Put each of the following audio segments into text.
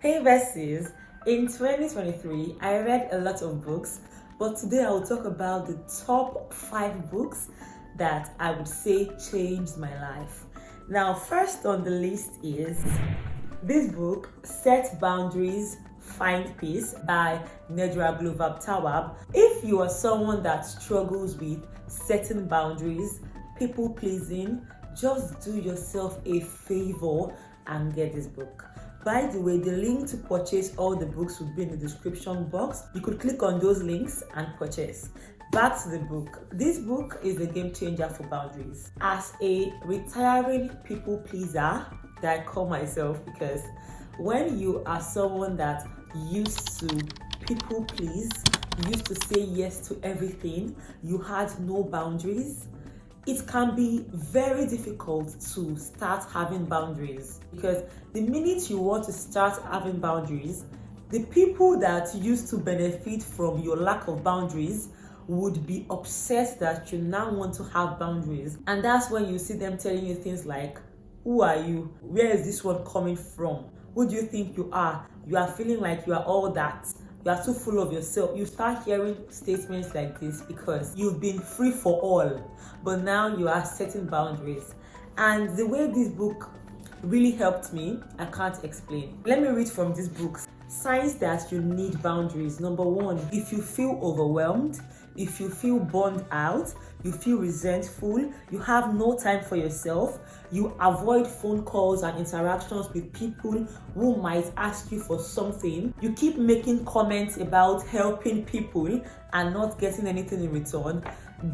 Hey besties, in 2023 I read a lot of books, but today I will talk about the top 5 books that I would say changed my life. Now, first on the list is this book, Set Boundaries, Find Peace by Thelegalpepper. If you are someone that struggles with setting boundaries, people pleasing, just do yourself a favor and get this book. By the way, the link to purchase all the books will be in the description box. You could click on those links and purchase. Back to the book. This book is a game changer for boundaries. As a retiring people pleaser, that I call myself, because when you are someone that used to people please, used to say yes to everything, you had no boundaries, it can be very difficult to start having boundaries, because the minute you want to start having boundaries, the people that used to benefit from your lack of boundaries would be upset that you now want to have boundaries. And that's when you see them telling you things like, who are you? Where is this one coming from? Who do you think you are? You are feeling like you are all that. You are too full of yourself. You start hearing statements like this because you've been free for all, but now you are setting boundaries. And the way this book really helped me, I can't explain. Let me read from this book. Signs that you need boundaries. Number 1, if you feel overwhelmed, if you feel burned out, you feel resentful, you have no time for yourself, you avoid phone calls and interactions with people who might ask you for something, you keep making comments about helping people and not getting anything in return,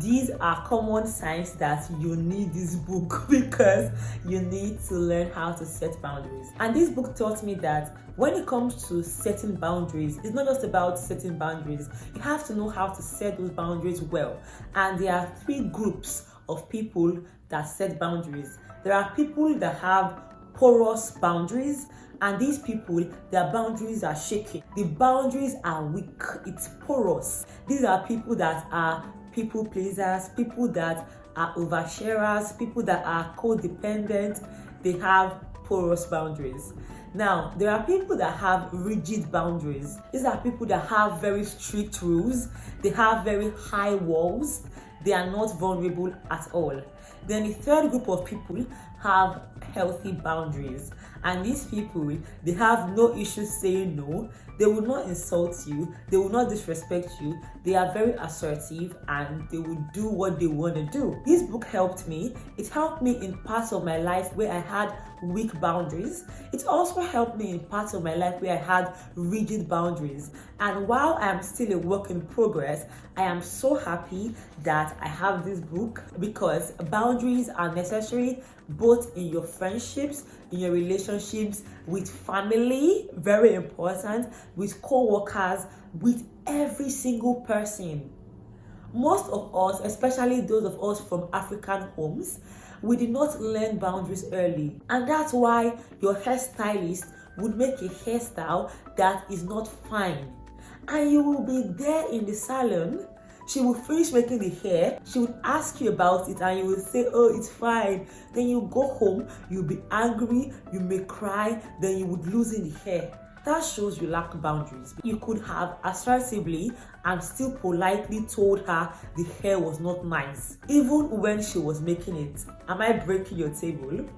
these are common signs that you need this book because you need to learn how to set boundaries. And this book taught me that when it comes to setting boundaries, it's not just about setting boundaries. You have to know how to set those boundaries well. And there are 3 groups of people that set boundaries. There are people that have porous boundaries, and these people, their boundaries are shaky. The boundaries are weak. It's porous. These are people that are people pleasers, people that are oversharers, people that are codependent. They have porous boundaries. Now, there are people that have rigid boundaries. These are people that have very strict rules. They have very high walls. They are not vulnerable at all. Then the 3rd group of people have healthy boundaries. And these people, they have no issues saying no. They will not insult you. They will not disrespect you. They are very assertive and they will do what they want to do. This book helped me. It helped me in parts of my life where I had weak boundaries. It also helped me in parts of my life where I had rigid boundaries. And while I am still a work in progress, I am so happy that I have this book, because boundaries are necessary both in your friendships, in your relationships, with family, very important, with co-workers, with every single person. Most of us, especially those of us from African homes, we did not learn boundaries early. And that's why your hairstylist would make a hairstyle that is not fine. And you will be there in the salon. She will finish making the hair, she would ask you about it, and you will say, oh, it's fine. Then you go home, you'll be angry, you may cry, then you would lose in the hair. That shows you lack boundaries. You could have assertively and still politely told her the hair was not nice, even when she was making it. Am I breaking your table?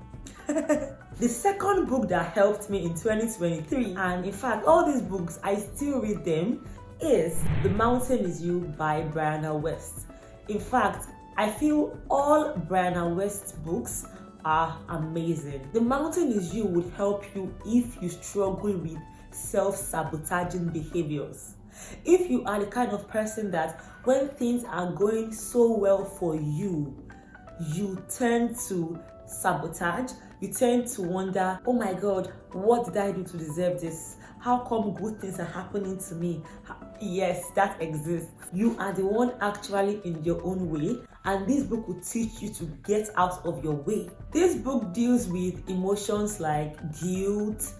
The second book that helped me in 2023, and in fact all these books I still read them, is The Mountain Is You by Brianna West. In fact, I feel all Brianna West books are amazing. The Mountain Is You would help you if you struggle with self-sabotaging behaviors. If you are the kind of person that when things are going so well for you, you tend to sabotage, you tend to wonder, oh my God, what did I do to deserve this? How come good things are happening to me? Yes, that exists. You are the one actually in your own way, and this book will teach you to get out of your way. This book deals with emotions like guilt,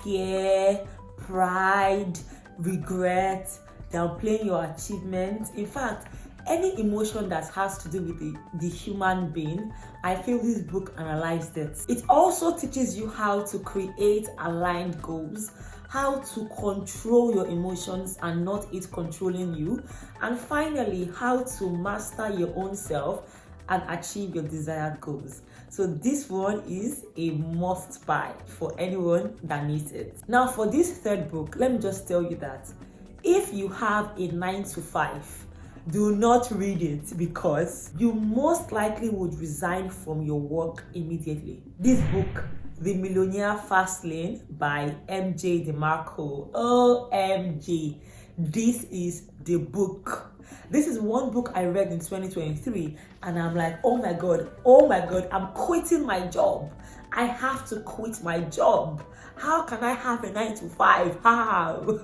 fear, pride, regret, downplaying your achievements. In fact, any emotion that has to do with the human being, I feel this book analyzed it. It also teaches you how to create aligned goals, how to control your emotions and not it controlling you, and finally, how to master your own self and achieve your desired goals. So this one is a must buy for anyone that needs it. Now for this third book, let me just tell you that if you have a 9 to 5, do not read it because you most likely would resign from your work immediately. This book, The Millionaire Fast Lan by MJ DeMarco. OMG, this is the book. This is one book I read in 2023 and I'm like, oh my god, I'm quitting my job. I have to quit my job. How can I have a 9 to 5? How?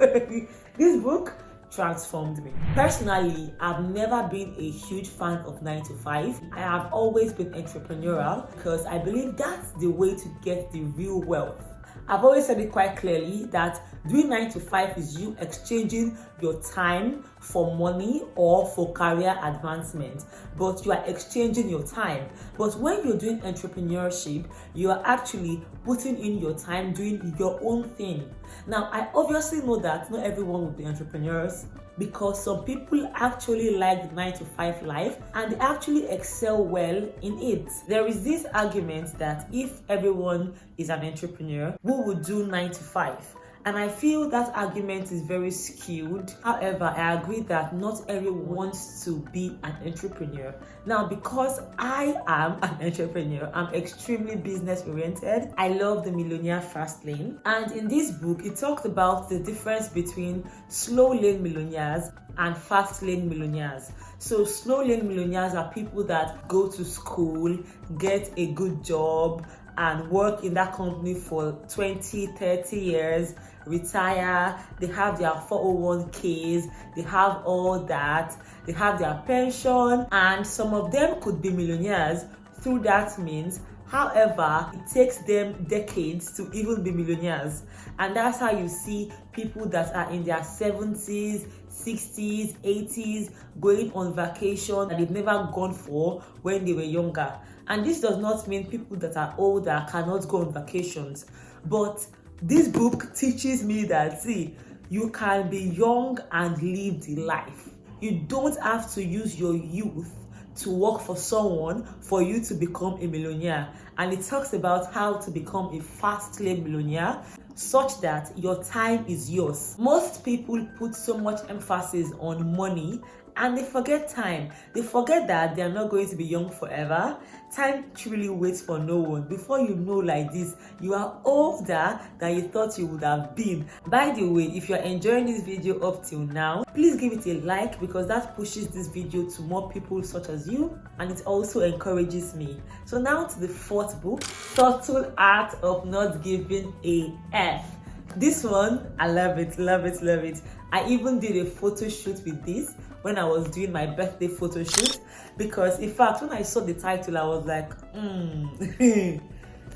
This book transformed me. Personally, I've never been a huge fan of 9 to 5. I have always been entrepreneurial because I believe that's the way to get the real wealth. I've always said it quite clearly that doing 9 to 5 is you exchanging your time for money or for career advancement, but you are exchanging your time. But when you're doing entrepreneurship, you are actually putting in your time doing your own thing. Now, I obviously know that not everyone will be entrepreneurs because some people actually like the 9 to 5 life and they actually excel well in it. There is this argument that if everyone is an entrepreneur, who would do 9 to 5? And I feel that argument is very skewed. However, I agree that not everyone wants to be an entrepreneur. Now, because I am an entrepreneur, I'm extremely business oriented. I love the Millionaire Fast Lan. And in this book, it talked about the difference between slow lane millionaires and fast lane millionaires. So slow lane millionaires are people that go to school, get a good job, and work in that company for 20-30 years, retire, they have their 401ks, they have all that, they have their pension, and some of them could be millionaires through that means. However, it takes them decades to even be millionaires, and that's how you see people that are in their 70s, 60s, 80s going on vacation that they've never gone for when they were younger. And this does not mean people that are older cannot go on vacations, but this book teaches me that, see, you can be young and live the life. You don't have to use your youth to work for someone for you to become a millionaire. And it talks about how to become a fast lane millionaire such that your time is yours. Most people put so much emphasis on money and they forget time. They forget that they are not going to be young forever. Time truly waits for no one. Before you know like this, you are older than you thought you would have been. By the way, if you're enjoying this video up till now, please give it a like because that pushes this video to more people such as you and it also encourages me. So now to the fourth book, Subtle Art of Not Giving a F. This one, I love it, love it, love it. I even did a photo shoot with this when I was doing my birthday photo shoot because in fact when I saw the title I was like then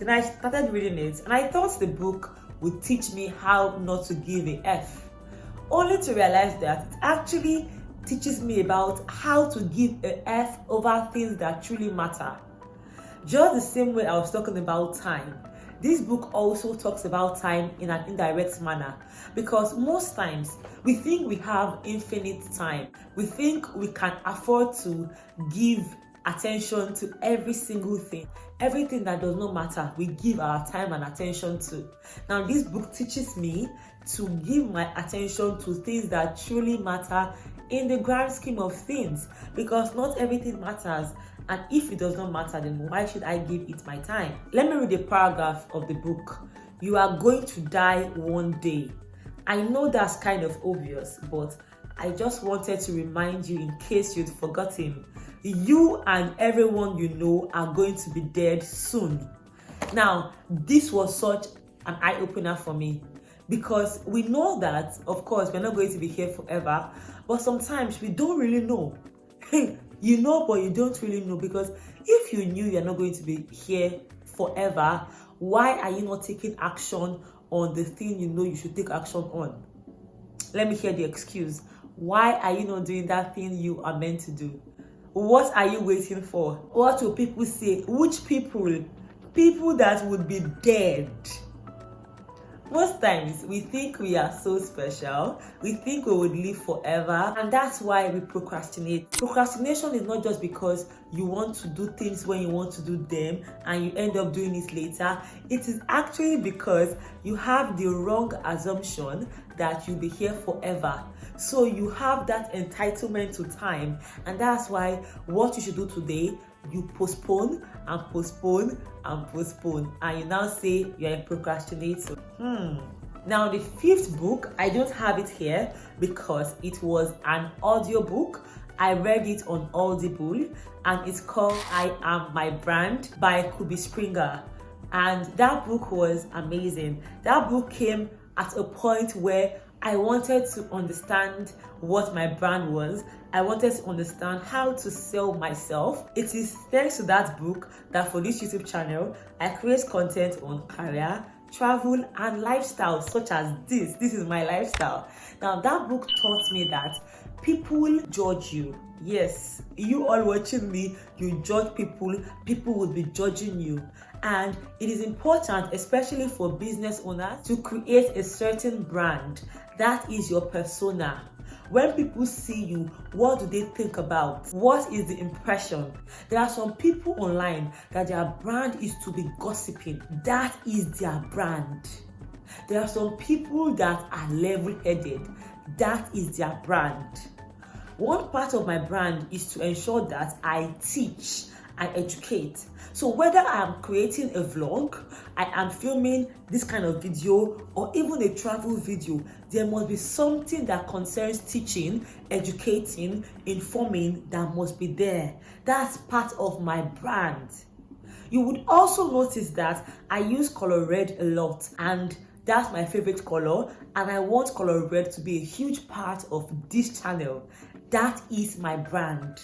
I started reading it and I thought the book would teach me how not to give a F, only to realize that it actually teaches me about how to give a F over things that truly matter. Just the same way I was talking about time, this book also talks about time in an indirect manner because most times we think we have infinite time. We think we can afford to give attention to every single thing. Everything that does not matter, we give our time and attention to. Now, this book teaches me to give my attention to things that truly matter in the grand scheme of things because not everything matters. And if it does not matter, then why should I give it my time? Let me read a paragraph of the book. You are going to die one day. I know that's kind of obvious, but I just wanted to remind you in case you'd forgotten. You and everyone you know are going to be dead soon. Now, this was such an eye-opener for me because we know that, of course, we're not going to be here forever, but sometimes we don't really know. You know, but you don't really know because if you knew you're not going to be here forever, why are you not taking action on the thing you know you should take action on? Let me hear the excuse. Why are you not doing that thing you are meant to do? What are you waiting for? What will people say? Which people? People that would be dead. Most times we think we are so special, we think we would live forever, and that's why we procrastinate. Procrastination is not just because you want to do things when you want to do them and you end up doing it later. It is actually because you have the wrong assumption that you'll be here forever. So you have that entitlement to time, and that's why what you should do today, you postpone and postpone and postpone, and you now say you're a procrastinator. Now the fifth book, I don't have it here because it was an audio book. I read it on Audible, and it's called I Am My Brand by Kubi Springer, and that book was amazing. That book came at a point where I wanted to understand what my brand was. I wanted to understand how to sell myself. It is thanks to that book that for this YouTube channel, I create content on career, travel, and lifestyle, such as this. This is my lifestyle. Now, that book taught me that people judge you. Yes, you all watching me, you judge people, people will be judging you. And it is important, especially for business owners, to create a certain brand. That is your persona. When people see you, what do they think about? What is the impression? There are some people online that their brand is to be gossiping. That is their brand. There are some people that are level-headed. That is their brand. One part of my brand is to ensure that I teach and educate. So whether I am creating a vlog, I am filming this kind of video, or even a travel video, there must be something that concerns teaching, educating, informing that must be there. That's part of my brand. You would also notice that I use color red a lot, and that's my favorite color, and I want color red to be a huge part of this channel. That is my brand.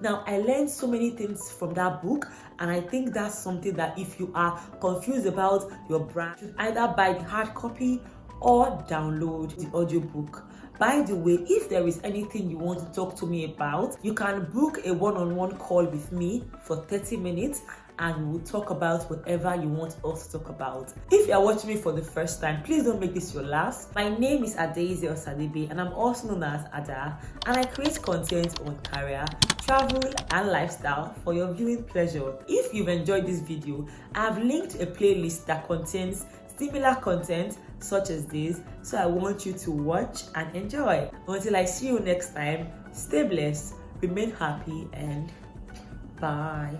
Now, I learned so many things from that book, and I think that's something that if you are confused about your brand, you should either buy the hard copy or download the audiobook. By the way, if there is anything you want to talk to me about, you can book a one-on-one call with me for 30 minutes, and we'll talk about whatever you want us to talk about. If you're watching me for the first time, please don't make this your last. My name is Adaeze Osadebe, and I'm also known as Ada, and I create content on career, travel, and lifestyle for your viewing pleasure. If you've enjoyed this video, I've linked a playlist that contains similar content such as this, so I want you to watch and enjoy. Until I see you next time, stay blessed, remain happy, and bye.